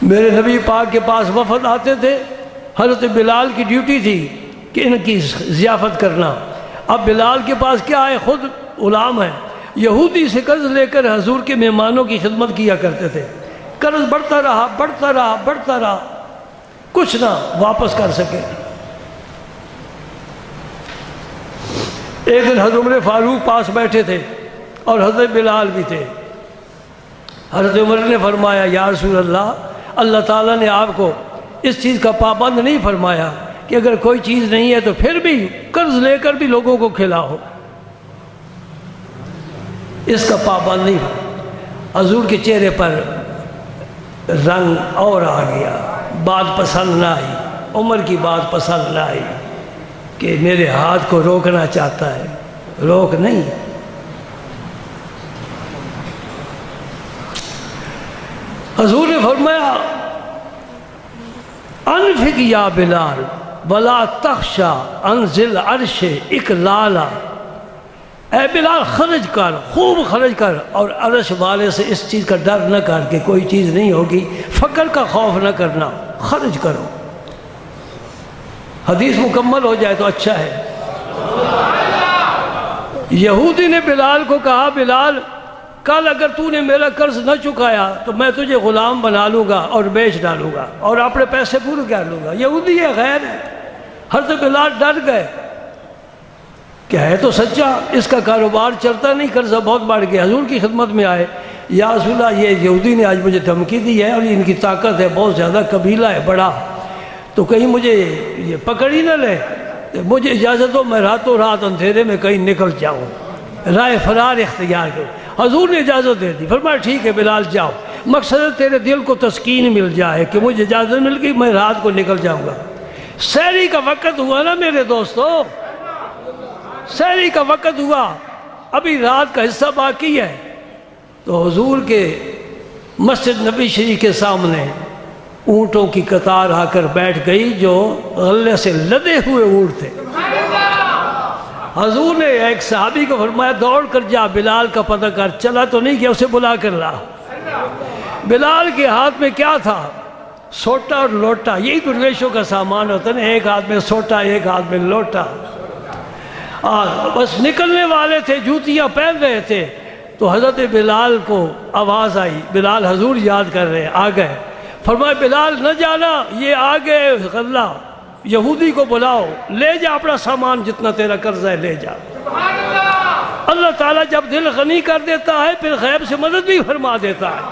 میرے نبی پاک کے پاس وفد آتے تھے، حضرت بلال کی ڈیوٹی تھی کہ ان کی ضیافت کرنا۔ اب بلال کے پاس کیا ہے، خود غلام ہے، یہودی سے قرض لے کر حضور کے مہمانوں کی خدمت کیا کرتے تھے۔ قرض بڑھتا رہا بڑھتا رہا بڑھتا رہا، کچھ نہ واپس کر سکے۔ ایک دن حضرت عمر فاروق پاس بیٹھے تھے اور حضرت بلال بھی تھے۔ حضرت عمر نے فرمایا، یا رسول اللہ، اللہ تعالیٰ نے آپ کو اس چیز کا پابند نہیں فرمایا کہ اگر کوئی چیز نہیں ہے تو پھر بھی قرض لے کر بھی لوگوں کو کھلاؤ، اس کا پابند نہیں۔ حضور کے چہرے پر رنگ اور آ گیا، بات پسند نہ آئی، عمر کی بات پسند نہ آئی کہ میرے ہاتھ کو روکنا چاہتا ہے، روک نہیں۔ حضور نے فرمایا، انفق یا بلال ولا تخشا انزل عرش اکلالا، اے بلال خرچ کر، خوب خرچ کر، اور عرش والے سے اس چیز کا ڈر نہ کر کہ کوئی چیز نہیں ہوگی، فقر کا خوف نہ کرنا، خرچ کرو۔ حدیث مکمل ہو جائے تو اچھا ہے۔ یہودی نے بلال کو کہا، بلال کل اگر تو نے میرا قرض نہ چکایا تو میں تجھے غلام بنا لوں گا اور بیچ ڈالوں گا اور اپنے پیسے پورے کر لوں گا۔ یہودی ہے، غیر ہے۔ حضرت بلال ڈر گئے کہ ہے تو سچا، اس کا کاروبار چلتا نہیں، قرضہ بہت بڑھ گیا۔ حضور کی خدمت میں آئے، یا رسول اللہ، یہ یہودی نے آج مجھے دھمکی دی ہے اور ان کی طاقت ہے، بہت زیادہ قبیلہ ہے بڑا، تو کہیں مجھے یہ پکڑ ہی نہ لے، مجھے اجازت ہو میں راتوں رات اندھیرے میں کہیں نکل جاؤں، رائے فرار اختیار کروں۔ حضور نے اجازت دے دی، فرمایا ٹھیک ہے بلال جاؤ، مقصد ہے تیرے دل کو تسکین مل جائے کہ مجھے اجازت مل گئی، میں رات کو نکل جاؤں گا۔ سحری کا وقت ہوا نا میرے دوستو، سحری کا وقت ہوا، ابھی رات کا حصہ باقی ہے۔ تو حضور کے مسجد نبی شریف کے سامنے اونٹوں کی قطار آ کر بیٹھ گئی، جو غلے سے لدے ہوئے اونٹ تھے۔ حضور نے ایک صحابی کو فرمایا، دوڑ کر جا بلال کا پتہ کر، چلا تو نہیں کیا، اسے بلا کر لا۔ بلال کے ہاتھ میں کیا تھا؟ سوٹا اور لوٹا، یہی درویشوں کا سامان ہوتا ہے نا، ایک ہاتھ میں سوٹا ایک ہاتھ میں لوٹا، بس نکلنے والے تھے، جوتیاں پہن رہے تھے۔ تو حضرت بلال کو آواز آئی، بلال حضور یاد کر رہے، آ گئے، فرمایا بلال نہ جانا، یہ آگے غلہ، یہودی کو بلاؤ، لے جا اپنا سامان، جتنا تیرا قرض ہے لے جا۔ اللہ تعالیٰ جب دل غنی کر دیتا ہے پھر غیب سے مدد بھی فرما دیتا ہے۔